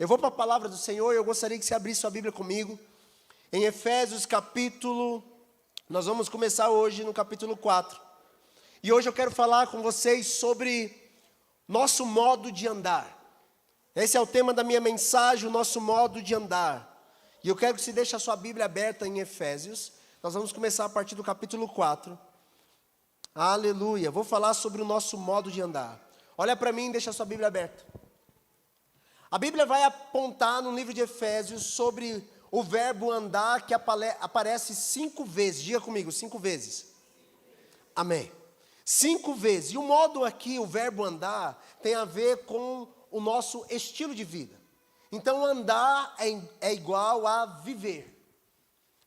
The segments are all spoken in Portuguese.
Eu vou para a palavra do Senhor e eu gostaria que você abrisse sua Bíblia comigo. Em Efésios capítulo, nós vamos começar hoje no capítulo 4. E hoje eu quero falar com vocês sobre nosso modo de andar. Esse é o tema da minha mensagem, o nosso modo de andar. E eu quero que você deixe a sua Bíblia aberta em Efésios. Nós vamos começar a partir do capítulo 4. Aleluia. Vou falar sobre o nosso modo de andar. Olha para mim e deixa a sua Bíblia aberta. A Bíblia vai apontar no livro de Efésios sobre o verbo andar que aparece 5 vezes. Diga comigo, 5 vezes. Amém. 5 vezes. E o modo aqui, o verbo andar, tem a ver com o nosso estilo de vida. Então andar é igual a viver.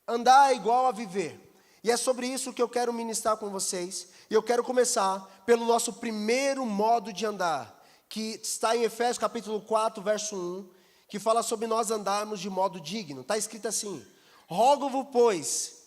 Andar é igual a viver. E é sobre isso que eu quero ministrar com vocês. E eu quero começar pelo nosso primeiro modo de andar, que está em Efésios capítulo 4, verso 1, que fala sobre nós andarmos de modo digno. Está escrito assim: rogo-vos, pois,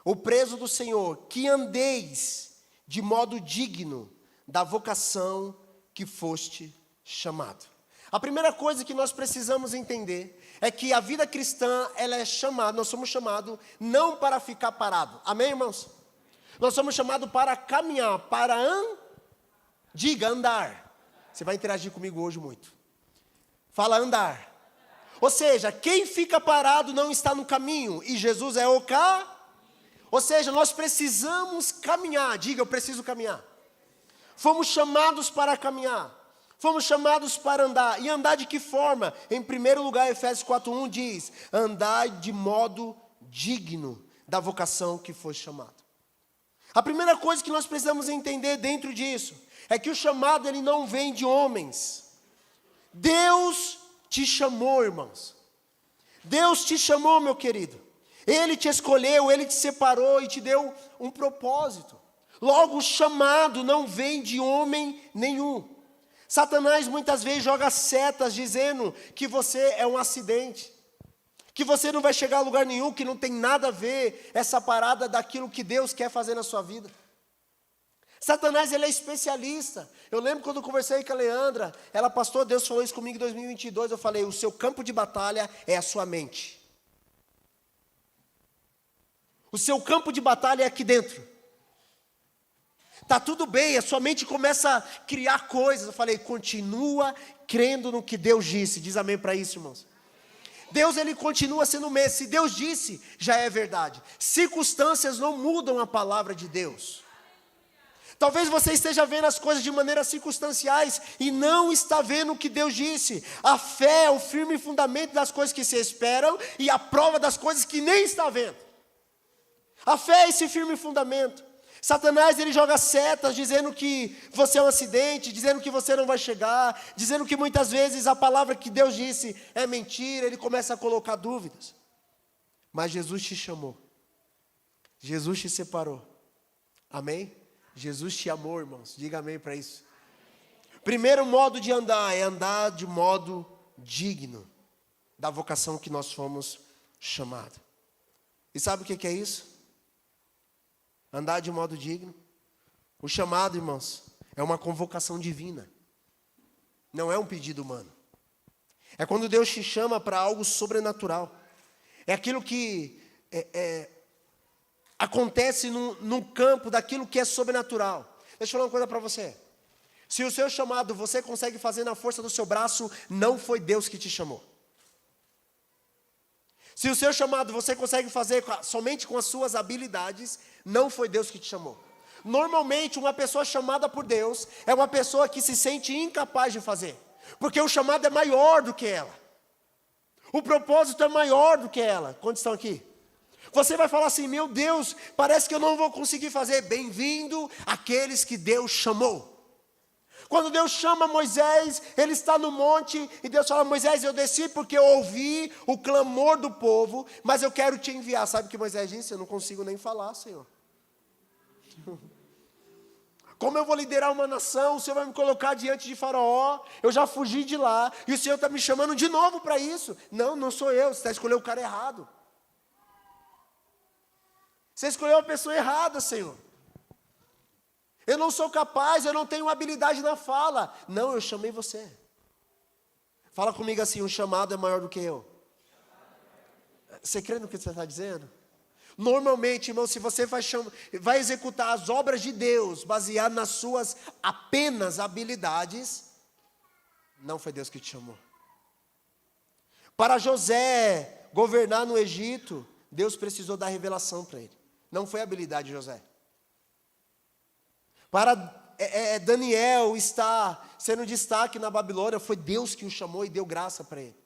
o preso do Senhor, que andeis de modo digno da vocação que foste chamado. A primeira coisa que nós precisamos entender é que a vida cristã, ela é chamada, nós somos chamados não para ficar parado. Amém, irmãos? Nós somos chamados para caminhar, para diga andar. Você vai interagir comigo hoje muito. Fala andar. Ou seja, quem fica parado não está no caminho, e Jesus é o Ou seja, nós precisamos caminhar. Diga, eu preciso caminhar. Fomos chamados para caminhar. Fomos chamados para andar. E andar de que forma? Em primeiro lugar, Efésios 4:1 diz: andar de modo digno da vocação que foi chamado. A primeira coisa que nós precisamos entender dentro disso é que o chamado, ele não vem de homens. Deus te chamou, irmãos. Deus te chamou, meu querido. Ele te escolheu, Ele te separou e te deu um propósito. Logo, o chamado não vem de homem nenhum. Satanás muitas vezes joga setas dizendo que você é um acidente, que você não vai chegar a lugar nenhum, que não tem nada a ver essa parada daquilo que Deus quer fazer na sua vida. Satanás, ele é especialista. Eu lembro quando eu conversei com a Leandra, ela, pastor, Deus falou isso comigo em 2022, eu falei, o seu campo de batalha é a sua mente. O seu campo de batalha é aqui dentro. Está tudo bem, a sua mente começa a criar coisas. Eu falei, continua crendo no que Deus disse. Diz amém para isso, irmãos. Deus, ele continua sendo o mesmo. Se Deus disse, já é verdade. Circunstâncias não mudam a palavra de Deus. Talvez você esteja vendo as coisas de maneira circunstanciais e não está vendo o que Deus disse. A fé é o firme fundamento das coisas que se esperam e a prova das coisas que nem está vendo. A fé é esse firme fundamento. Satanás, ele joga setas dizendo que você é um acidente, dizendo que você não vai chegar, dizendo que muitas vezes a palavra que Deus disse é mentira, ele começa a colocar dúvidas. Mas Jesus te chamou. Jesus te separou. Amém? Jesus te amou, irmãos. Diga amém para isso. Primeiro modo de andar é andar de modo digno da vocação que nós fomos chamados. E sabe o que é isso? Andar de modo digno. O chamado, irmãos, é uma convocação divina. Não é um pedido humano. É quando Deus te chama para algo sobrenatural. É aquilo que acontece no campo daquilo que é sobrenatural. Deixa eu falar uma coisa para você. Se o seu chamado você consegue fazer na força do seu braço, não foi Deus que te chamou. Se o seu chamado você consegue fazer somente com as suas habilidades, não foi Deus que te chamou. Normalmente, uma pessoa chamada por Deus é uma pessoa que se sente incapaz de fazer, porque o chamado é maior do que ela. O propósito é maior do que ela. Quantos estão aqui? Você vai falar assim, meu Deus, parece que eu não vou conseguir fazer. Bem-vindo àqueles que Deus chamou. Quando Deus chama Moisés, ele está no monte, e Deus fala, Moisés, eu desci porque eu ouvi o clamor do povo, mas eu quero te enviar. Sabe o que Moisés disse? Eu não consigo nem falar, Senhor. Como eu vou liderar uma nação? O Senhor vai me colocar diante de Faraó, eu já fugi de lá, e o Senhor está me chamando de novo para isso. Não, não sou eu, você está escolhendo o cara errado. Você escolheu a pessoa errada, Senhor. Eu não sou capaz, eu não tenho habilidade na fala. Não, eu chamei você. Fala comigo assim, o chamado é maior do que eu. Você crê no que você está dizendo? Normalmente, irmão, se você vai executar as obras de Deus baseado nas suas apenas habilidades, não foi Deus que te chamou. Para José governar no Egito, Deus precisou dar revelação para ele. Não foi a habilidade de José. Para Daniel estar sendo destaque na Babilônia, foi Deus que o chamou e deu graça para ele.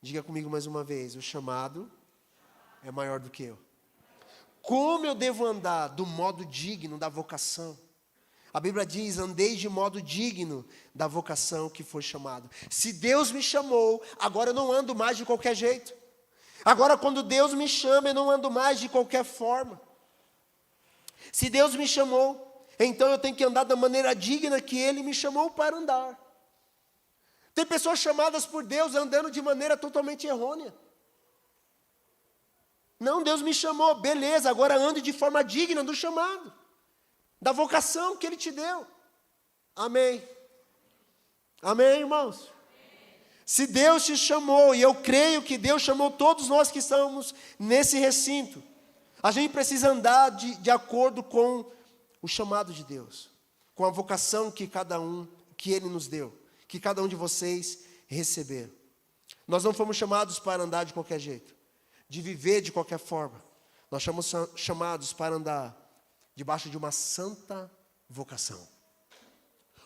Diga comigo mais uma vez, o chamado é maior do que eu. Como eu devo andar do modo digno da vocação? A Bíblia diz, andei de modo digno da vocação que foi chamado. Se Deus me chamou, agora eu não ando mais de qualquer jeito. Agora quando Deus me chama, eu não ando mais de qualquer forma. Se Deus me chamou, então eu tenho que andar da maneira digna que Ele me chamou para andar. Tem pessoas chamadas por Deus andando de maneira totalmente errônea. Não, Deus me chamou, beleza, agora ande de forma digna do chamado, da vocação que Ele te deu. Amém. Amém, irmãos? Se Deus te chamou, e eu creio que Deus chamou todos nós que estamos nesse recinto, a gente precisa andar de acordo com o chamado de Deus, com a vocação que Ele nos deu, que cada um de vocês receberam. Nós não fomos chamados para andar de qualquer jeito, de viver de qualquer forma. Nós somos chamados para andar debaixo de uma santa vocação.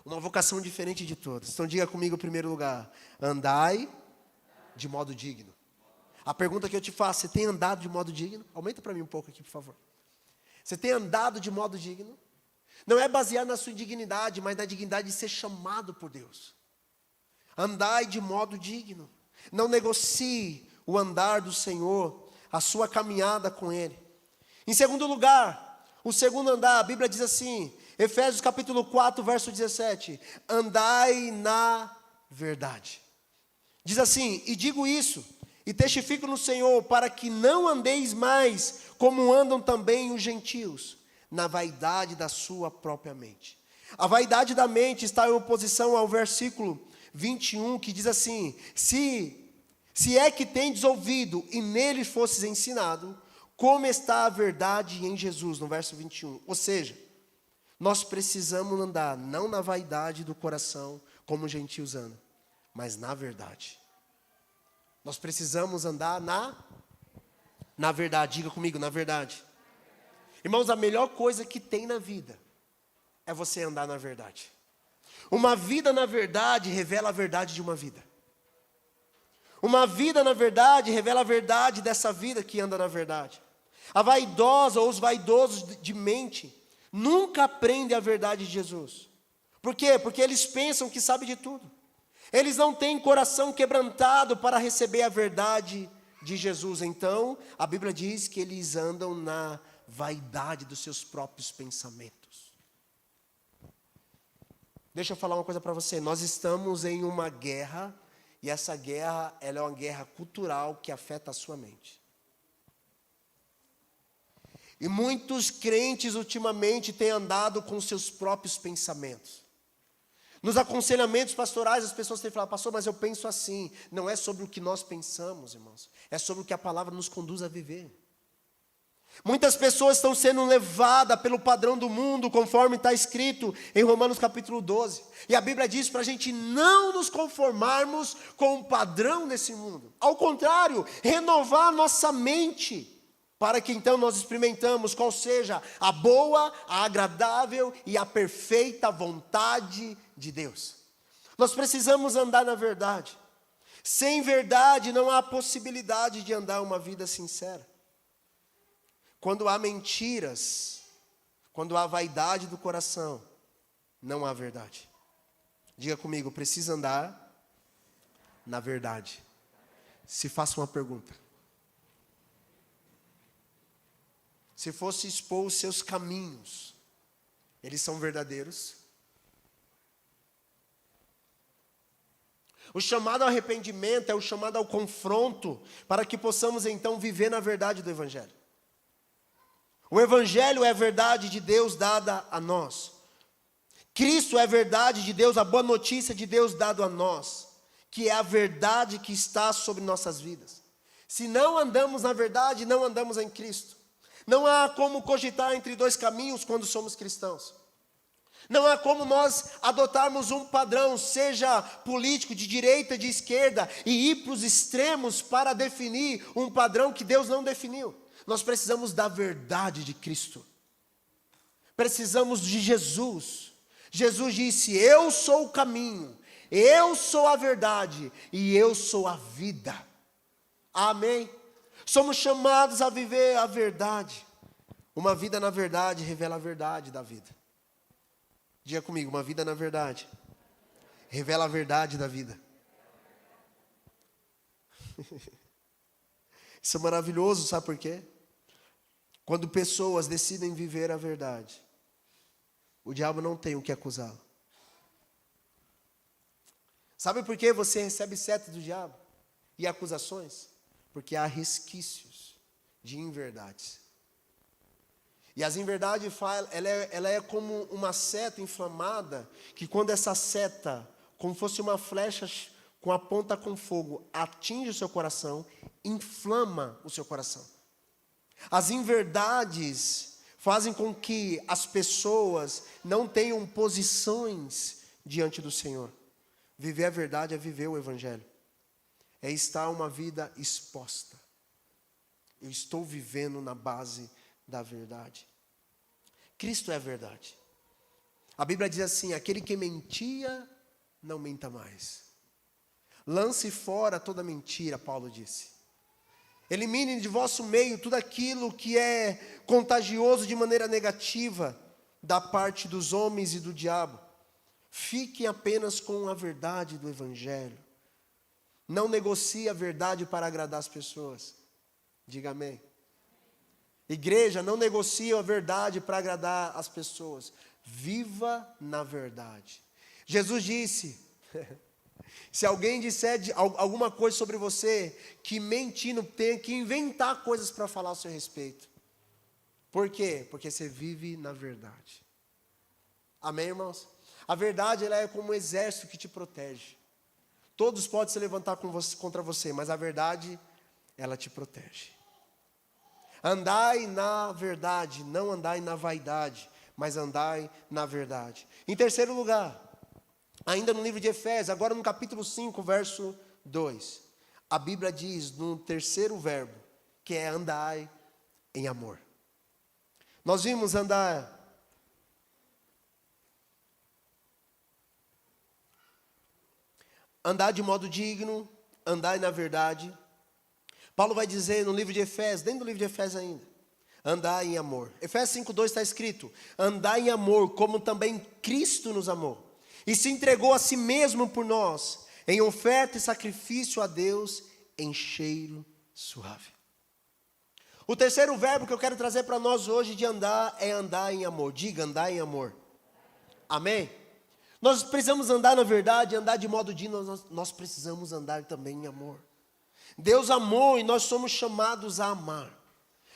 Uma vocação diferente de todas. Então diga comigo em primeiro lugar, andai de modo digno. A pergunta que eu te faço, você tem andado de modo digno? Aumenta para mim um pouco aqui, por favor. Você tem andado de modo digno? Não é baseado na sua dignidade, mas na dignidade de ser chamado por Deus. Andai de modo digno. Não negocie o andar do Senhor, a sua caminhada com Ele. Em segundo lugar, o segundo andar, a Bíblia diz assim, Efésios capítulo 4, verso 17, andai na verdade. Diz assim, e digo isso, e testifico no Senhor, para que não andeis mais como andam também os gentios, na vaidade da sua própria mente. A vaidade da mente está em oposição ao versículo 21, que diz assim, se é que tendes ouvido e nele fosses ensinado, como está a verdade em Jesus, no verso 21. Ou seja, nós precisamos andar não na vaidade do coração, como os gentios andam, mas na verdade. Nós precisamos andar na verdade. Diga comigo, na verdade. Irmãos, a melhor coisa que tem na vida é você andar na verdade. Uma vida na verdade revela a verdade de uma vida. Uma vida na verdade revela a verdade dessa vida que anda na verdade. A vaidosa ou os vaidosos de mente nunca aprendem a verdade de Jesus. Por quê? Porque eles pensam que sabem de tudo. Eles não têm coração quebrantado para receber a verdade de Jesus. Então, a Bíblia diz que eles andam na vaidade dos seus próprios pensamentos. Deixa eu falar uma coisa para você. Nós estamos em uma guerra, e essa guerra ela é uma guerra cultural que afeta a sua mente. E muitos crentes ultimamente têm andado com seus próprios pensamentos. Nos aconselhamentos pastorais as pessoas têm falado, pastor, mas eu penso assim. Não é sobre o que nós pensamos, irmãos. É sobre o que a palavra nos conduz a viver. Muitas pessoas estão sendo levadas pelo padrão do mundo, conforme está escrito em Romanos capítulo 12. E a Bíblia diz para a gente não nos conformarmos com o padrão desse mundo. Ao contrário, renovar nossa mente, para que então nós experimentamos qual seja a boa, a agradável e a perfeita vontade de Deus. Nós precisamos andar na verdade. Sem verdade não há possibilidade de andar uma vida sincera. Quando há mentiras, quando há vaidade do coração, não há verdade. Diga comigo, precisa andar na verdade. Se faça uma pergunta. Se fosse expor os seus caminhos, eles são verdadeiros? O chamado ao arrependimento é o chamado ao confronto, para que possamos então viver na verdade do Evangelho. O Evangelho é a verdade de Deus dada a nós. Cristo é a verdade de Deus, a boa notícia de Deus dada a nós. que é a verdade que está sobre nossas vidas. Se não andamos na verdade, não andamos em Cristo. Não há como cogitar entre dois caminhos quando somos cristãos. Não há como nós adotarmos um padrão, seja político, de direita, de esquerda, e ir para os extremos para definir um padrão que Deus não definiu. Nós precisamos da verdade de Cristo. Precisamos de Jesus. Jesus disse: eu sou o caminho, eu sou a verdade e eu sou a vida. Amém? Somos chamados a viver a verdade. Uma vida na verdade revela a verdade da vida. Diga comigo, uma vida na verdade revela a verdade da vida. Isso é maravilhoso, sabe por quê? Quando pessoas decidem viver a verdade, o diabo não tem o que acusá-lo. Sabe por que você recebe seta do diabo e acusações? Porque há resquícios de inverdades. E as inverdades, ela é como uma seta inflamada, que quando essa seta, como fosse uma flecha com a ponta com fogo, atinge o seu coração, inflama o seu coração. As inverdades fazem com que as pessoas não tenham posições diante do Senhor. Viver a verdade é viver o Evangelho. É estar uma vida exposta. Eu estou vivendo na base da verdade. Cristo é a verdade. A Bíblia diz assim: aquele que mentia, não minta mais. Lance fora toda mentira, Paulo disse. Elimine de vosso meio tudo aquilo que é contagioso de maneira negativa da parte dos homens e do diabo. Fiquem apenas com a verdade do Evangelho. Não negocie a verdade para agradar as pessoas. Diga amém. Igreja, não negocie a verdade para agradar as pessoas. Viva na verdade. Jesus disse: se alguém disser alguma coisa sobre você, que mentindo, tem que inventar coisas para falar ao seu respeito. Por quê? Porque você vive na verdade. Amém, irmãos? A verdade, ela é como um exército que te protege. Todos podem se levantar contra você, mas a verdade, ela te protege. Andai na verdade, não andai na vaidade, mas andai na verdade. Em terceiro lugar, ainda no livro de Efésios, agora no capítulo 5, verso 2, a Bíblia diz no terceiro verbo, que é andai em amor. Nós vimos andar de modo digno, andai na verdade. Paulo vai dizer no livro de Efésios, dentro do livro de Efésios ainda, andai em amor. Efésios 5:2 está escrito: andai em amor, como também Cristo nos amou, e se entregou a si mesmo por nós, em oferta e sacrifício a Deus, em cheiro suave. O terceiro verbo que eu quero trazer para nós hoje de andar é andar em amor. Diga, andar em amor. Amém? Nós precisamos andar na verdade, andar de modo digno, nós precisamos andar também em amor. Deus amou e nós somos chamados a amar.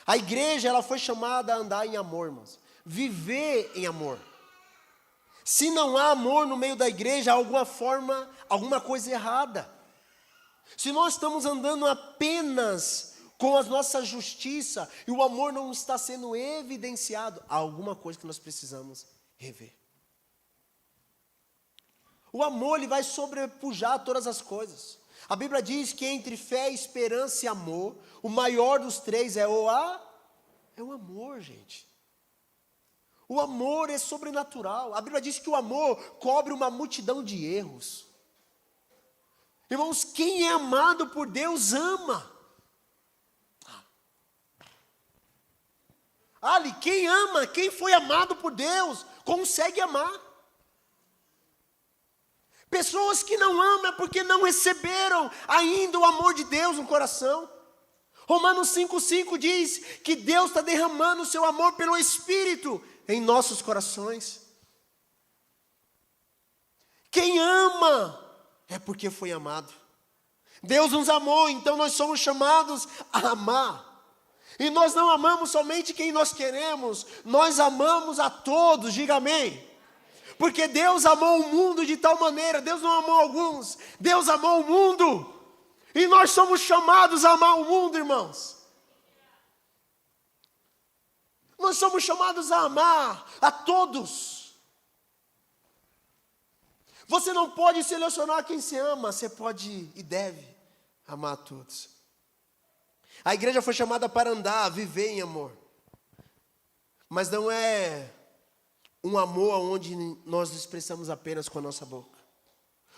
A igreja, ela foi chamada a andar em amor, irmãos. Viver em amor. Se não há amor no meio da igreja, há alguma coisa errada. Se nós estamos andando apenas com a nossa justiça e o amor não está sendo evidenciado, há alguma coisa que nós precisamos rever. O amor, ele vai sobrepujar todas as coisas. A Bíblia diz que entre fé, esperança e amor, o maior dos três é o amor, gente. O amor é sobrenatural. A Bíblia diz que o amor cobre uma multidão de erros. Irmãos, quem é amado por Deus ama. Ali, quem ama, quem foi amado por Deus, consegue amar. Pessoas que não amam é porque não receberam ainda o amor de Deus no coração. Romanos 5,5 diz que Deus está derramando o seu amor pelo Espírito em nossos corações. Quem ama é porque foi amado. Deus nos amou, então nós somos chamados a amar. E nós não amamos somente quem nós queremos, nós amamos a todos, diga amém. Porque Deus amou o mundo de tal maneira, Deus não amou alguns, Deus amou o mundo. E nós somos chamados a amar o mundo, irmãos. Nós somos chamados a amar a todos. Você não pode selecionar quem você ama, você pode e deve amar a todos. A igreja foi chamada para andar, viver em amor. Mas não é um amor onde nós expressamos apenas com a nossa boca.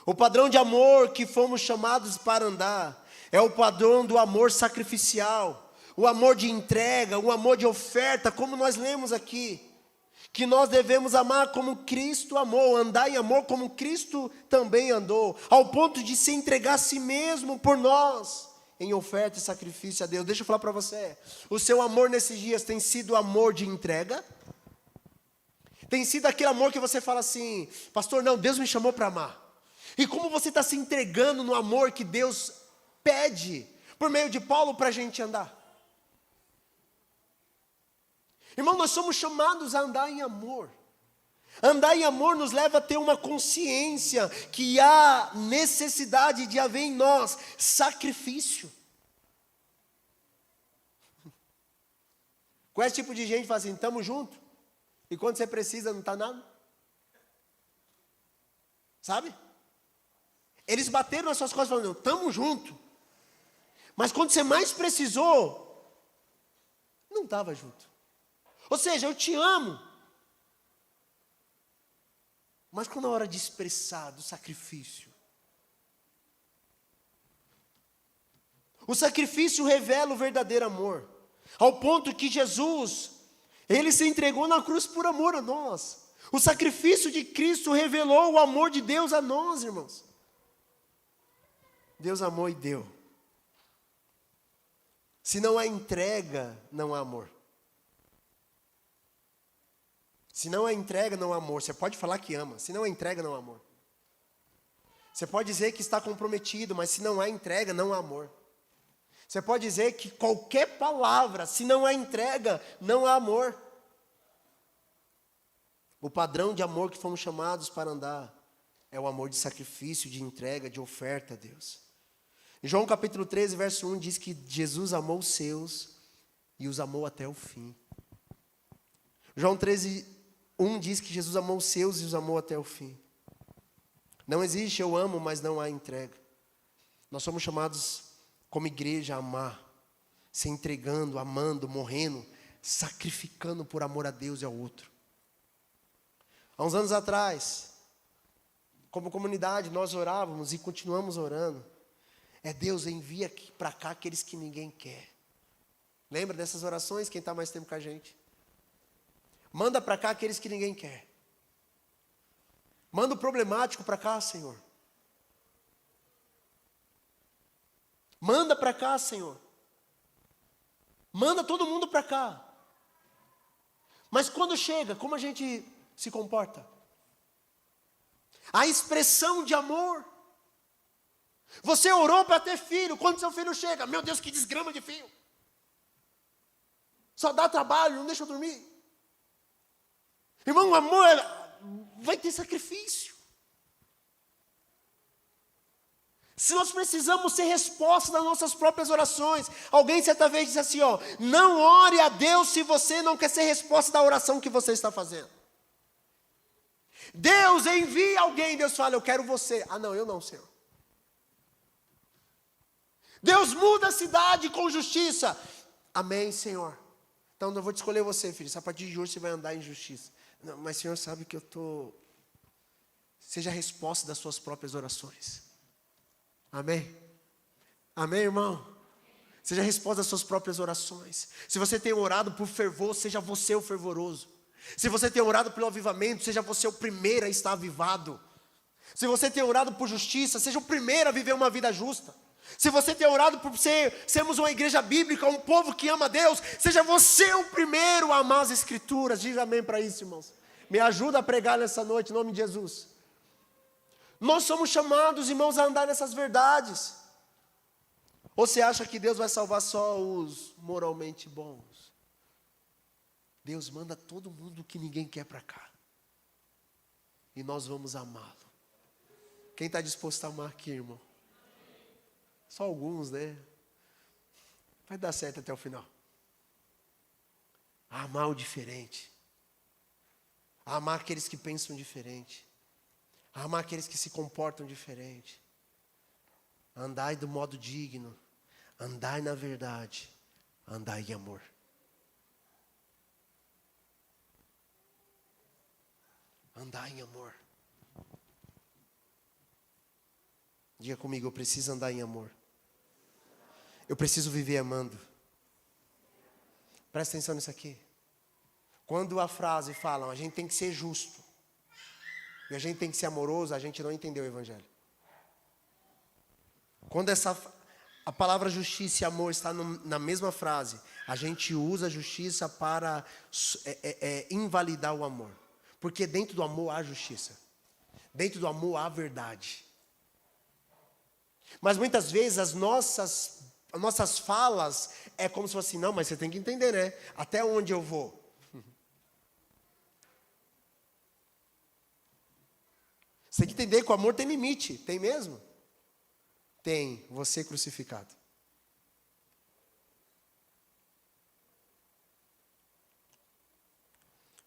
O padrão de amor que fomos chamados para andar é o padrão do amor sacrificial, o amor de entrega, o amor de oferta, como nós lemos aqui. Que nós devemos amar como Cristo amou, andar em amor como Cristo também andou, ao ponto de se entregar a si mesmo por nós, em oferta e sacrifício a Deus. Deixa eu falar para você, o seu amor nesses dias tem sido amor de entrega? Tem sido aquele amor que você fala assim, pastor, não, Deus me chamou para amar. E como você está se entregando no amor que Deus pede, por meio de Paulo, para a gente andar? Irmão, nós somos chamados a andar em amor. Andar em amor nos leva a ter uma consciência que há necessidade de haver em nós sacrifício. Com esse tipo de gente fala assim, estamos juntos, e quando você precisa não está nada. Sabe? Eles bateram nas suas costas falando, estamos juntos. Mas quando você mais precisou, não estava junto. Ou seja, eu te amo. Mas quando é hora de expressar do sacrifício, o sacrifício revela o verdadeiro amor, ao ponto que Jesus, Ele se entregou na cruz por amor a nós. O sacrifício de Cristo revelou o amor de Deus a nós, irmãos. Deus amou e deu. Se não há entrega, não há amor. Se não há entrega, não há amor. Você pode falar que ama, se não há entrega, não há amor. Você pode dizer que está comprometido, mas se não há entrega, não há amor. Você pode dizer que qualquer palavra, se não há entrega, não há amor. O padrão de amor que fomos chamados para andar é o amor de sacrifício, de entrega, de oferta a Deus. Em João capítulo 13, verso 1, diz que Jesus amou os seus e os amou até o fim. João 13, 1 diz que Jesus amou os seus e os amou até o fim. Não existe eu amo, mas não há entrega. Nós somos chamados como igreja a amar, se entregando, amando, morrendo, sacrificando por amor a Deus e ao outro. Há uns anos atrás, como comunidade, nós orávamos e continuamos orando. Deus, envia para cá aqueles que ninguém quer. Lembra dessas orações, quem está mais tempo com a gente? Manda para cá aqueles que ninguém quer. Manda o problemático para cá, Senhor. Manda para cá, Senhor. Manda todo mundo para cá. Mas quando chega, como a gente se comporta? A expressão de amor. Você orou para ter filho, quando seu filho chega, meu Deus, que desgrama de filho. Só dá trabalho, não deixa eu dormir. Irmão, o amor vai ter sacrifício. Se nós precisamos ser resposta das nossas próprias orações. Alguém certa vez disse assim, não ore a Deus se você não quer ser resposta da oração que você está fazendo. Deus envia alguém, Deus fala, eu quero você. Ah não, eu não, Senhor. Deus muda a cidade com justiça. Amém, Senhor. Então eu vou te escolher você, filho. A partir de hoje você vai andar em justiça. Não, mas Senhor sabe que eu estou... Seja a resposta das suas próprias orações. Amém? Amém, irmão? Seja a resposta das suas próprias orações. Se você tem orado por fervor, seja você o fervoroso. Se você tem orado pelo avivamento, seja você o primeiro a estar avivado. Se você tem orado por justiça, seja o primeiro a viver uma vida justa. Se você tem orado por sermos uma igreja bíblica, um povo que ama Deus, seja você o primeiro a amar as Escrituras. Diz amém para isso, irmãos. Me ajuda a pregar nessa noite, em nome de Jesus. Nós somos chamados, irmãos, a andar nessas verdades. Ou você acha que Deus vai salvar só os moralmente bons? Deus manda todo mundo que ninguém quer para cá. e nós vamos amá-lo. Quem está disposto a amar aqui, irmão? Só alguns, né? Vai dar certo até o final. A amar o diferente. A amar aqueles que pensam diferente. A amar aqueles que se comportam diferente. Andai do modo digno. Andai na verdade. Andai em amor. Andai em amor. Diga comigo, eu preciso andar em amor. Eu preciso viver amando. Presta atenção nisso aqui. Quando a frase fala, a gente tem que ser justo, e a gente tem que ser amoroso, a gente não entendeu o Evangelho. Quando a palavra justiça e amor está na mesma frase, a gente usa a justiça para invalidar o amor. Porque dentro do amor há justiça. Dentro do amor há verdade. Mas muitas vezes as nossas falas é como se fosse assim, não, mas você tem que entender, né? Até onde eu vou? Você tem que entender que o amor tem limite. Tem mesmo? Tem. Você crucificado.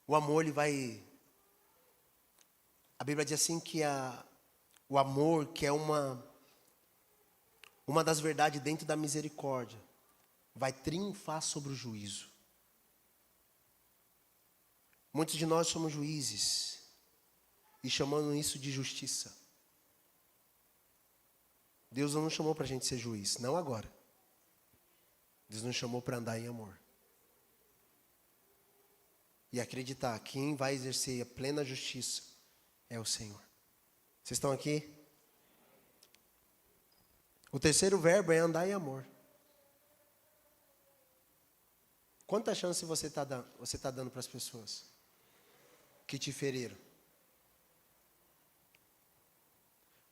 O amor, ele vai... A Bíblia diz assim que o amor, que é uma das verdades dentro da misericórdia, vai triunfar sobre o juízo. Muitos de nós somos juízes e chamando isso de justiça. Deus não nos chamou para a gente ser juiz, não agora. Deus nos chamou para andar em amor. E acreditar que quem vai exercer a plena justiça é o Senhor. Vocês estão aqui? O terceiro verbo é andar em amor. Quanta chance você está dando para as pessoas que te feriram?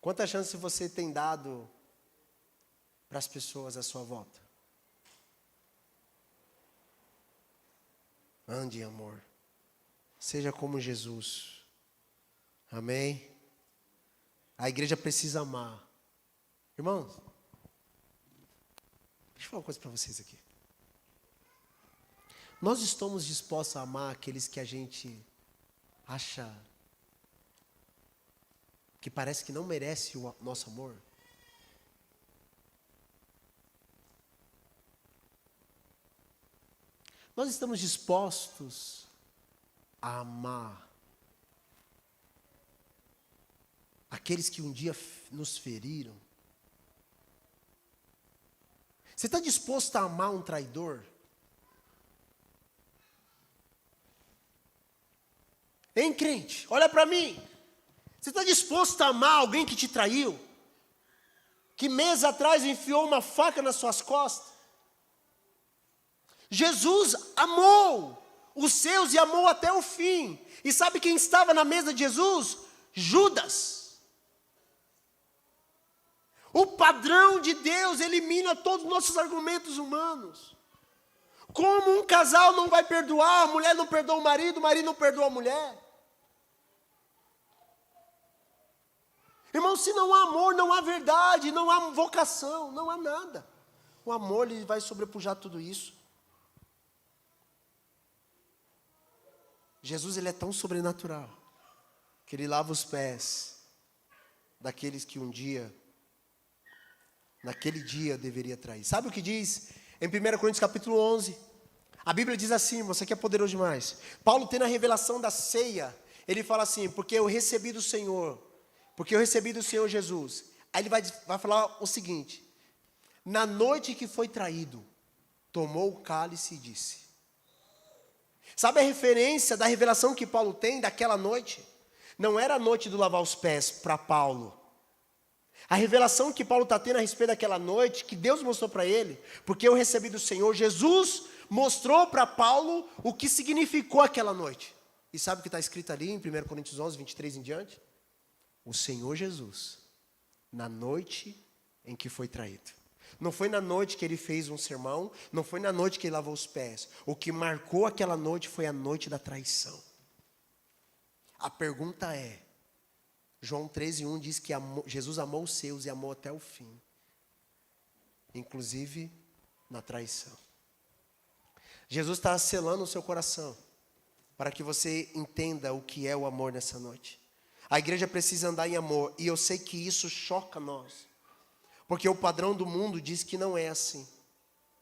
Quanta chance você tem dado para as pessoas à sua volta? Ande em amor. Seja como Jesus. Amém? A igreja precisa amar. Irmãos, deixa eu falar uma coisa para vocês aqui. Nós estamos dispostos a amar aqueles que a gente acha que parece que não merece o nosso amor? Nós estamos dispostos a amar aqueles que um dia nos feriram? Você está disposto a amar um traidor? Hein, crente? Olha para mim. Você está disposto a amar alguém que te traiu? Que meses atrás enfiou uma faca nas suas costas? Jesus amou os seus e amou até o fim. E sabe quem estava na mesa de Jesus? Judas. O padrão de Deus elimina todos os nossos argumentos humanos. Como um casal não vai perdoar, a mulher não perdoa o marido não perdoa a mulher. Irmão, se não há amor, não há verdade, não há vocação, não há nada. O amor, ele vai sobrepujar tudo isso. Jesus, ele é tão sobrenatural, que ele lava os pés daqueles que um dia, naquele dia, deveria trair. Sabe o que diz em 1 Coríntios capítulo 11? A Bíblia diz assim, você que é poderoso demais. Paulo tem na revelação da ceia, ele fala assim, porque eu recebi do Senhor Jesus. Aí ele vai falar o seguinte, na noite que foi traído, tomou o cálice e disse. Sabe a referência da revelação que Paulo tem daquela noite? Não era a noite do lavar os pés para Paulo. A revelação que Paulo está tendo a respeito daquela noite, que Deus mostrou para ele, porque eu recebi do Senhor, Jesus mostrou para Paulo o que significou aquela noite. E sabe o que está escrito ali em 1 Coríntios 11, 23 em diante? O Senhor Jesus, na noite em que foi traído. Não foi na noite que ele fez um sermão, não foi na noite que ele lavou os pés. O que marcou aquela noite foi a noite da traição. A pergunta é, João 13:1 diz que Jesus amou os seus e amou até o fim. Inclusive na traição. Jesus está selando o seu coração para que você entenda o que é o amor nessa noite. A igreja precisa andar em amor, e eu sei que isso choca nós, porque o padrão do mundo diz que não é assim,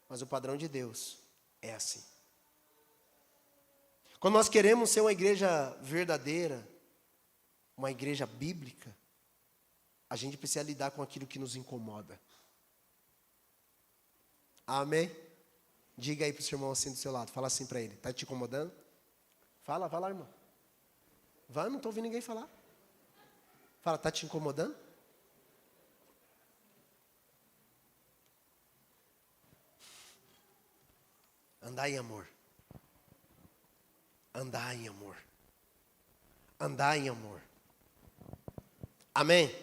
mas o padrão de Deus é assim. Quando nós queremos ser uma igreja verdadeira, uma igreja bíblica, a gente precisa lidar com aquilo que nos incomoda. Amém? Diga aí para o seu irmão assim do seu lado, fala assim para ele, está te incomodando? Fala, vai lá, irmão. Vai, não estou ouvindo ninguém falar. Fala, está te incomodando? Andar em amor. Andar em amor. Andar em amor. Amém?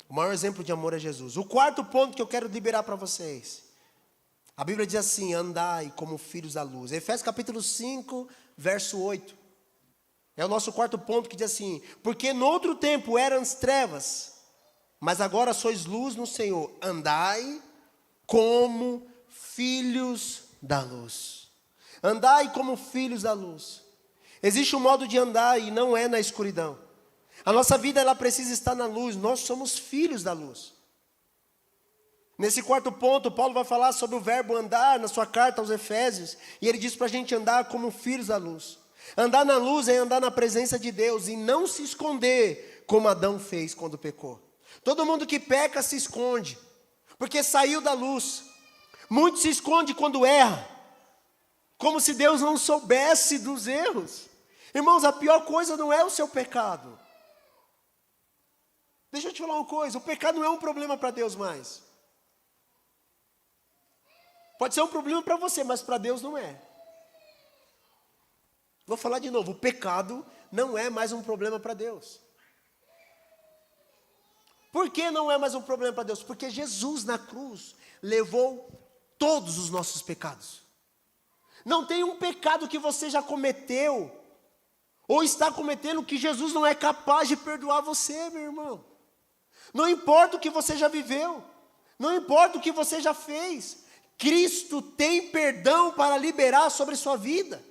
O maior exemplo de amor é Jesus. O quarto ponto que eu quero liberar para vocês. A Bíblia diz assim, andai como filhos da luz. Efésios capítulo 5, verso 8. É o nosso quarto ponto que diz assim, porque no outro tempo eram trevas, mas agora sois luz no Senhor. Andai como filhos da luz. Andai como filhos da luz. Existe um modo de andar e não é na escuridão. A nossa vida ela precisa estar na luz. Nós somos filhos da luz. Nesse quarto ponto, Paulo vai falar sobre o verbo andar na sua carta aos Efésios. E ele diz para a gente andar como filhos da luz. Andar na luz é andar na presença de Deus e não se esconder como Adão fez quando pecou. Todo mundo que peca se esconde, porque saiu da luz. Muito se esconde quando erra, como se Deus não soubesse dos erros. Irmãos, a pior coisa não é o seu pecado. Deixa eu te falar uma coisa, o pecado não é um problema para Deus mais. Pode ser um problema para você, mas para Deus não é. Vou falar de novo, o pecado não é mais um problema para Deus. Por que não é mais um problema para Deus? Porque Jesus na cruz levou todos os nossos pecados. Não tem um pecado que você já cometeu, ou está cometendo, que Jesus não é capaz de perdoar você, meu irmão. Não importa o que você já viveu, não importa o que você já fez, Cristo tem perdão para liberar sobre sua vida.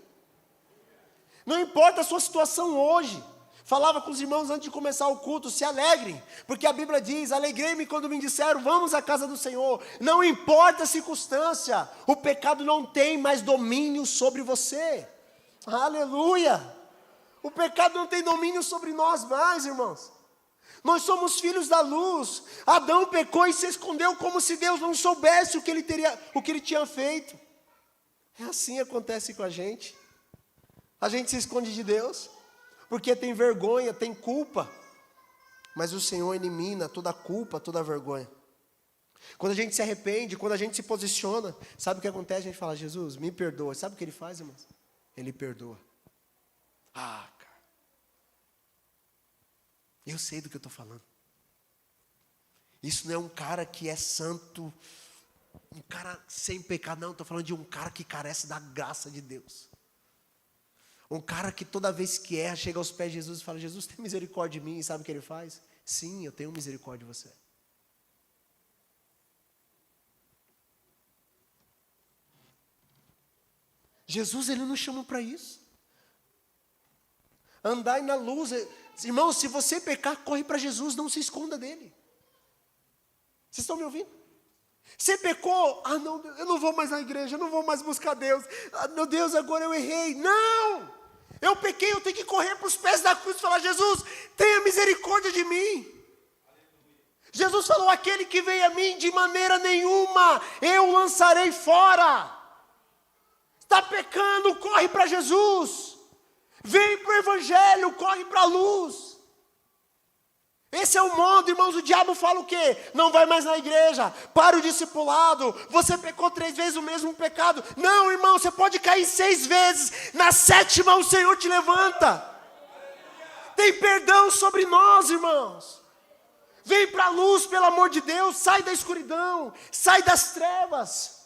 Não importa a sua situação hoje. Falava com os irmãos antes de começar o culto, se alegrem, porque a Bíblia diz, alegrei-me quando me disseram, vamos à casa do Senhor. Não importa a circunstância, o pecado não tem mais domínio sobre você. Aleluia! O pecado não tem domínio sobre nós mais, irmãos. Nós somos filhos da luz. Adão pecou e se escondeu como se Deus não soubesse o que ele tinha feito. É assim que acontece com a gente. A gente se esconde de Deus, porque tem vergonha, tem culpa. Mas o Senhor elimina toda a culpa, toda a vergonha. Quando a gente se arrepende, quando a gente se posiciona, sabe o que acontece? A gente fala, Jesus, me perdoa. Sabe o que Ele faz, irmãos? Ele perdoa. Ah, cara. Eu sei do que eu estou falando. Isso não é um cara que é santo, um cara sem pecado. Não, estou falando de um cara que carece da graça de Deus. Um cara que toda vez que erra, chega aos pés de Jesus e fala, Jesus, tem misericórdia de mim. E sabe o que ele faz? Sim, eu tenho misericórdia de você. Jesus, Ele nos chamou para isso. Andai na luz. Irmão, se você pecar, corre para Jesus, não se esconda dele. Vocês estão me ouvindo? Você pecou? Ah, não, eu não vou mais na igreja, eu não vou mais buscar Deus. Ah, meu Deus, agora eu errei. Não! Eu pequei, eu tenho que correr para os pés da cruz e falar, Jesus, tenha misericórdia de mim. Jesus falou, aquele que vem a mim, de maneira nenhuma, eu lançarei fora. Está pecando, corre para Jesus. Vem para o Evangelho, corre para a luz. Esse é o modo, irmãos. O diabo fala o quê? Não vai mais na igreja, para o discipulado, você pecou 3 vezes o mesmo pecado. Não, irmão, você pode cair 6 vezes, na 7ª o Senhor te levanta. Tem perdão sobre nós, irmãos. Vem para a luz, pelo amor de Deus, sai da escuridão, sai das trevas.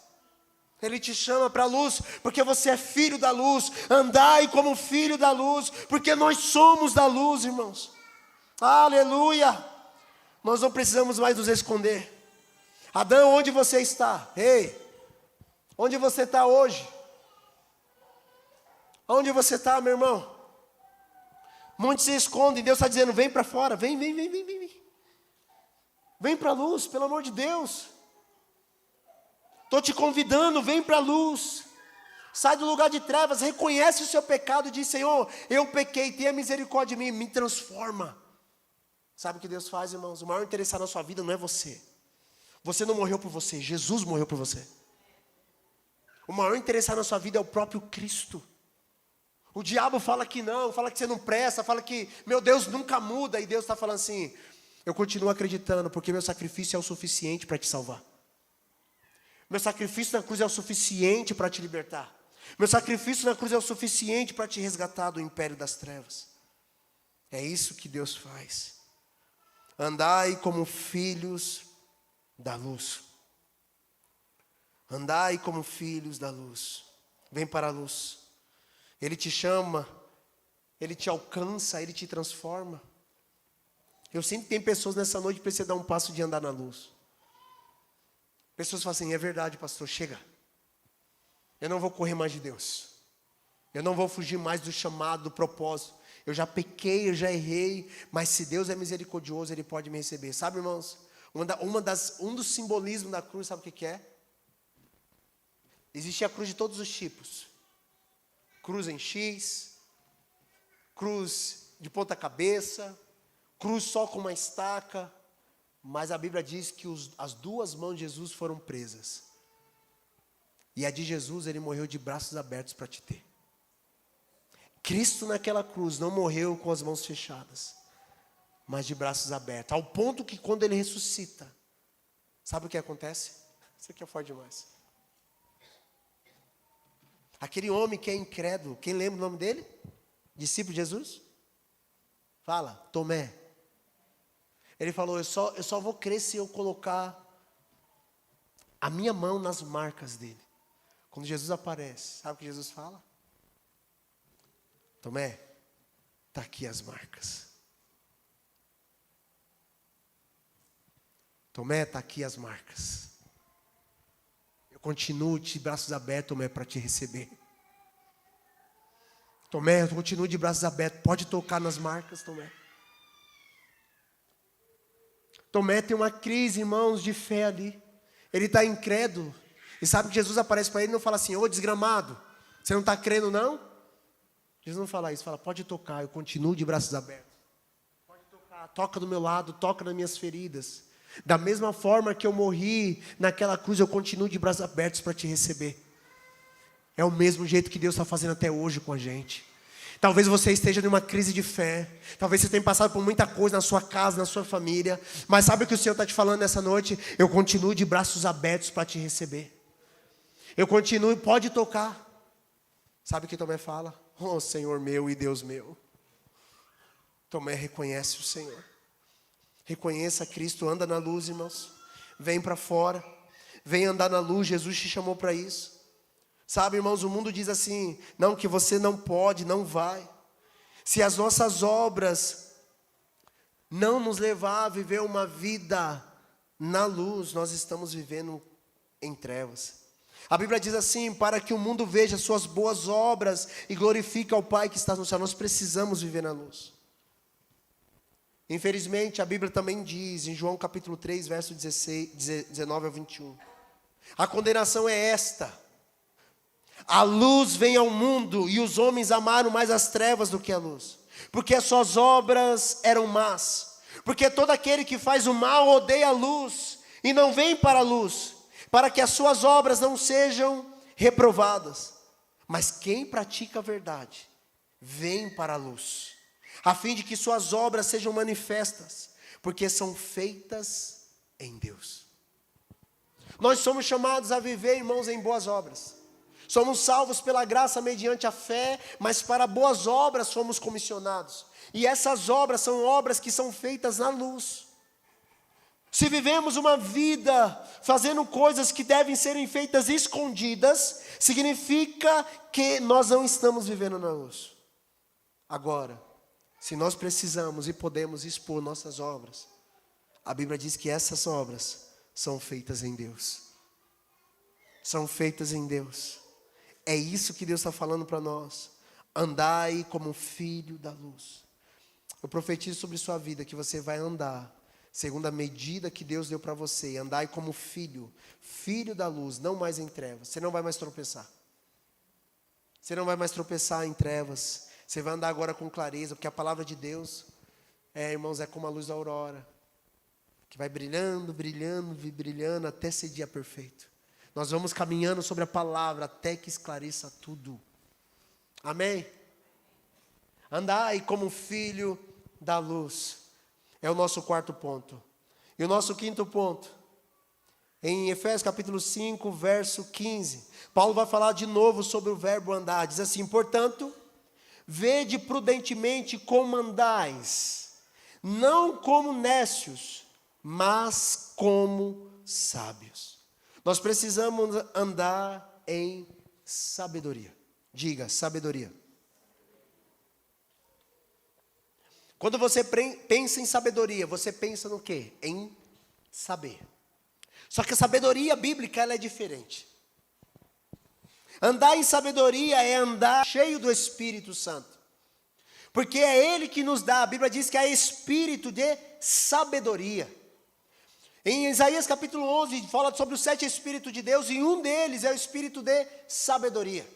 Ele te chama para a luz, porque você é filho da luz. Andai como filho da luz, porque nós somos da luz, irmãos. Aleluia! Nós não precisamos mais nos esconder. Adão, onde você está? Ei, onde você está hoje? Onde você está, meu irmão? Muitos se escondem, Deus está dizendo, vem para fora, vem. Vem para a luz, pelo amor de Deus. Estou te convidando, vem para a luz. Sai do lugar de trevas, reconhece o seu pecado e diz, Senhor, eu pequei, tenha misericórdia de mim, me transforma. Sabe o que Deus faz, irmãos? O maior interessado na sua vida não é você. Você não morreu por você, Jesus morreu por você. O maior interessado na sua vida é o próprio Cristo. O diabo fala que não, fala que você não presta, fala que, meu Deus, nunca muda. E Deus está falando assim, eu continuo acreditando, porque meu sacrifício é o suficiente para te salvar. Meu sacrifício na cruz é o suficiente para te libertar. Meu sacrifício na cruz é o suficiente para te resgatar do império das trevas. É isso que Deus faz. Andai como filhos da luz. Andai como filhos da luz. Vem para a luz. Ele te chama, Ele te alcança, Ele te transforma. Eu sinto que tem pessoas nessa noite que precisam dar um passo de andar na luz. Pessoas falam assim, é verdade, pastor, chega. Eu não vou correr mais de Deus. Eu não vou fugir mais do chamado, do propósito. Eu já pequei, eu já errei, mas se Deus é misericordioso, Ele pode me receber. Sabe, irmãos, um dos simbolismos da cruz, sabe o que é? Existe a cruz de todos os tipos. Cruz em X, cruz de ponta cabeça, cruz só com uma estaca. Mas a Bíblia diz que as duas mãos de Jesus foram presas. E a de Jesus, Ele morreu de braços abertos para te ter. Cristo naquela cruz não morreu com as mãos fechadas, mas de braços abertos. Ao ponto que quando Ele ressuscita, sabe o que acontece? Isso aqui é forte demais. Aquele homem que é incrédulo, quem lembra o nome dele? Discípulo de Jesus? Fala, Tomé. Ele falou, eu só vou crer se eu colocar a minha mão nas marcas dele. Quando Jesus aparece, sabe o que Jesus fala? Tomé, está aqui as marcas. Tomé, está aqui as marcas. Eu continuo de braços abertos, Tomé, para te receber. Tomé, eu continuo de braços abertos, pode tocar nas marcas, Tomé. Tomé tem uma crise, irmãos, de fé ali. Ele está incrédulo. E sabe que Jesus aparece para ele e não fala assim, ô desgramado, você não está crendo não? Jesus não fala isso, fala, pode tocar, eu continuo de braços abertos. Pode tocar, toca do meu lado, toca nas minhas feridas. Da mesma forma que eu morri naquela cruz, eu continuo de braços abertos para te receber. É o mesmo jeito que Deus está fazendo até hoje com a gente. Talvez você esteja numa crise de fé. Talvez você tenha passado por muita coisa na sua casa, na sua família. Mas sabe o que o Senhor está te falando nessa noite? Eu continuo de braços abertos para te receber. Eu continuo, pode tocar. Sabe o que Tomé fala? Oh Senhor meu e Deus meu. Tomé reconhece o Senhor. Reconheça Cristo, anda na luz, irmãos. Vem para fora. Vem andar na luz, Jesus te chamou para isso. Sabe, irmãos, o mundo diz assim, não, que você não pode, não vai. Se as nossas obras não nos levar a viver uma vida na luz, nós estamos vivendo em trevas. A Bíblia diz assim, para que o mundo veja suas boas obras e glorifique ao Pai que está no céu. Nós precisamos viver na luz. Infelizmente, a Bíblia também diz, em João capítulo 3, verso 19 a 21. A condenação é esta. A luz vem ao mundo e os homens amaram mais as trevas do que a luz, porque as suas obras eram más. Porque todo aquele que faz o mal odeia a luz e não vem para a luz, para que as suas obras não sejam reprovadas. Mas quem pratica a verdade, vem para a luz, a fim de que suas obras sejam manifestas, porque são feitas em Deus. Nós somos chamados a viver, irmãos, em boas obras. Somos salvos pela graça mediante a fé, mas para boas obras fomos comissionados. E essas obras são obras que são feitas na luz. Se vivemos uma vida fazendo coisas que devem serem feitas escondidas, significa que nós não estamos vivendo na luz. Agora, se nós precisamos e podemos expor nossas obras, a Bíblia diz que essas obras são feitas em Deus. São feitas em Deus. É isso que Deus está falando para nós. Andai como filho da luz. Eu profetizo sobre sua vida que você vai andar segundo a medida que Deus deu para você. Andai como filho, filho da luz, não mais em trevas. Você não vai mais tropeçar. Você não vai mais tropeçar em trevas. Você vai andar agora com clareza, porque a palavra de Deus, irmãos, é como a luz da aurora, que vai brilhando, brilhando, brilhando, até ser dia perfeito. Nós vamos caminhando sobre a palavra, até que esclareça tudo. Amém? Andai como filho da luz. É o nosso quarto ponto. E o nosso quinto ponto, em Efésios capítulo 5, verso 15. Paulo vai falar de novo sobre o verbo andar. Diz assim: portanto, vede prudentemente como andais, não como nécios, mas como sábios. Nós precisamos andar em sabedoria. Diga, sabedoria. Quando você pensa em sabedoria, você pensa no quê? Em saber. Só que a sabedoria bíblica, ela é diferente. Andar em sabedoria é andar cheio do Espírito Santo. Porque é Ele que nos dá, a Bíblia diz que é espírito de sabedoria. Em Isaías capítulo 11, fala sobre os 7 Espíritos de Deus, e um deles é o espírito de sabedoria.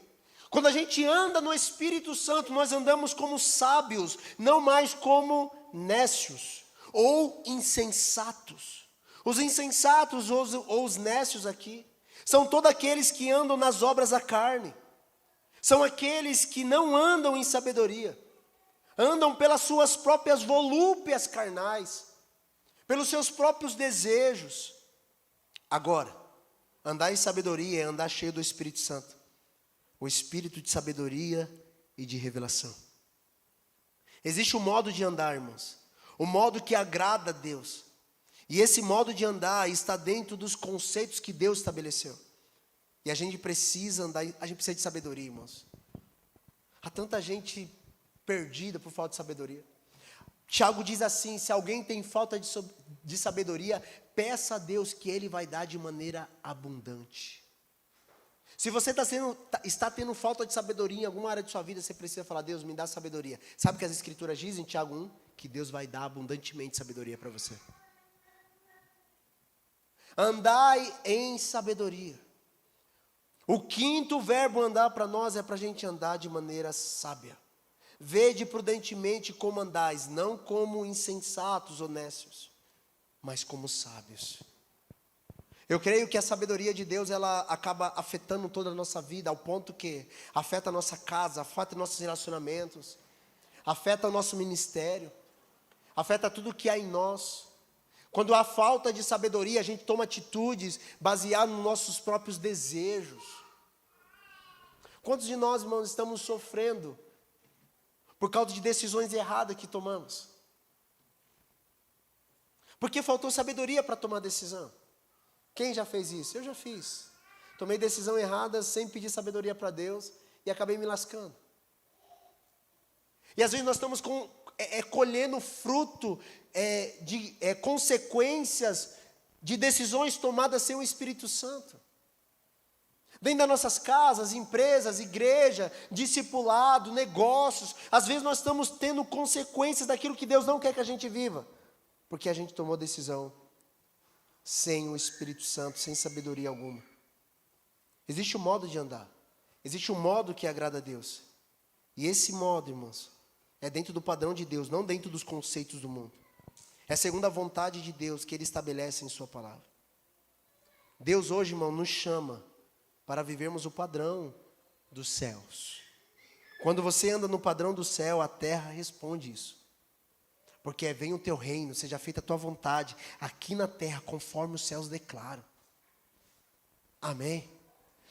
Quando a gente anda no Espírito Santo, nós andamos como sábios, não mais como nécios ou insensatos. Os insensatos ou os nécios aqui são todos aqueles que andam nas obras da carne. São aqueles que não andam em sabedoria. Andam pelas suas próprias volúpias carnais, pelos seus próprios desejos. Agora, andar em sabedoria é andar cheio do Espírito Santo. O espírito de sabedoria e de revelação. Existe um modo de andar, irmãos. O modo que agrada a Deus. E esse modo de andar está dentro dos conceitos que Deus estabeleceu. E a gente precisa andar, a gente precisa de sabedoria, irmãos. Há tanta gente perdida por falta de sabedoria. Tiago diz assim: se alguém tem falta de sabedoria, peça a Deus que Ele vai dar de maneira abundante. Se você está tendo falta de sabedoria em alguma área de sua vida, você precisa falar: Deus, me dá sabedoria. Sabe o que as Escrituras dizem em Tiago 1? Que Deus vai dar abundantemente sabedoria para você. Andai em sabedoria. O quinto verbo andar para nós é para a gente andar de maneira sábia. Vede prudentemente como andais, não como insensatos ou nécios, mas como sábios. Eu creio que a sabedoria de Deus, ela acaba afetando toda a nossa vida, ao ponto que afeta a nossa casa, afeta nossos relacionamentos, afeta o nosso ministério, afeta tudo que há em nós. Quando há falta de sabedoria, a gente toma atitudes baseadas nos nossos próprios desejos. Quantos de nós, irmãos, estamos sofrendo por causa de decisões erradas que tomamos? Porque faltou sabedoria para tomar decisão. Quem já fez isso? Eu já fiz. Tomei decisão errada sem pedir sabedoria para Deus e acabei me lascando. E às vezes nós estamos colhendo fruto de consequências de decisões tomadas sem o Espírito Santo. Dentro das nossas casas, empresas, igreja, discipulado, negócios, às vezes nós estamos tendo consequências daquilo que Deus não quer que a gente viva, porque a gente tomou decisão sem o Espírito Santo, sem sabedoria alguma. Existe um modo de andar. Existe um modo que agrada a Deus. E esse modo, irmãos, é dentro do padrão de Deus, não dentro dos conceitos do mundo. É segundo a vontade de Deus que Ele estabelece em sua palavra. Deus hoje, irmão, nos chama para vivermos o padrão dos céus. Quando você anda no padrão do céu, a terra responde isso. Porque vem o teu reino, seja feita a tua vontade, aqui na terra, conforme os céus declaram. Amém?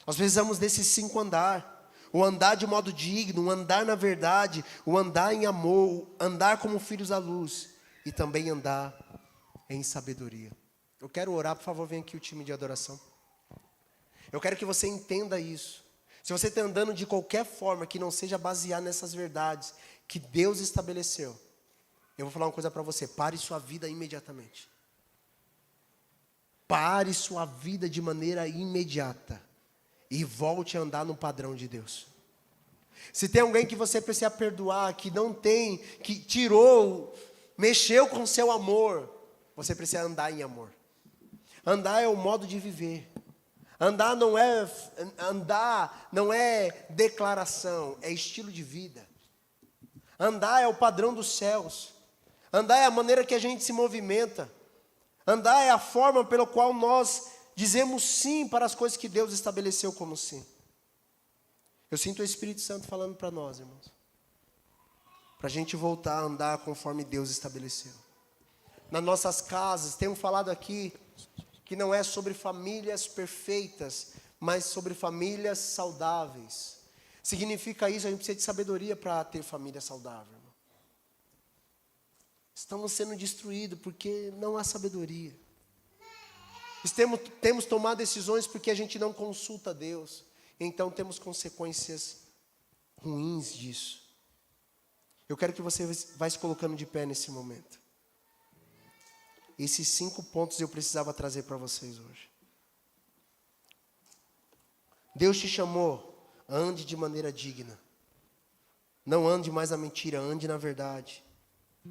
Nós precisamos desses 5 andar. O andar de modo digno, o andar na verdade, o andar em amor, o andar como filhos da luz. E também andar em sabedoria. Eu quero orar, por favor, vem aqui o time de adoração. Eu quero que você entenda isso. Se você está andando de qualquer forma que não seja baseado nessas verdades que Deus estabeleceu, Eu vou falar uma coisa para você: pare sua vida imediatamente. Pare sua vida de maneira imediata e volte a andar no padrão de Deus. Se tem alguém que você precisa perdoar, que não tem, que tirou, mexeu com o seu amor, você precisa andar em amor. Andar é o modo de viver. Andar não é declaração, é estilo de vida. Andar é o padrão dos céus. Andar é a maneira que a gente se movimenta. Andar é a forma pela qual nós dizemos sim para as coisas que Deus estabeleceu como sim. Eu sinto o Espírito Santo falando para nós, irmãos. Para a gente voltar a andar conforme Deus estabeleceu. Nas nossas casas, temos falado aqui que não é sobre famílias perfeitas, mas sobre famílias saudáveis. Significa isso, a gente precisa de sabedoria para ter família saudável. Irmão. Estamos sendo destruídos porque não há sabedoria. Temos tomado decisões porque a gente não consulta Deus. Então temos consequências ruins disso. Eu quero que você vá se colocando de pé nesse momento. Esses 5 pontos eu precisava trazer para vocês hoje. Deus te chamou, ande de maneira digna. Não ande mais na mentira, ande na verdade.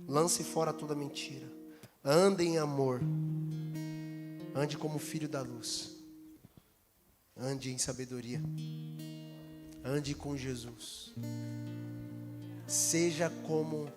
Lance fora toda mentira. Ande em amor. Ande como filho da luz. Ande em sabedoria. Ande com Jesus. Seja como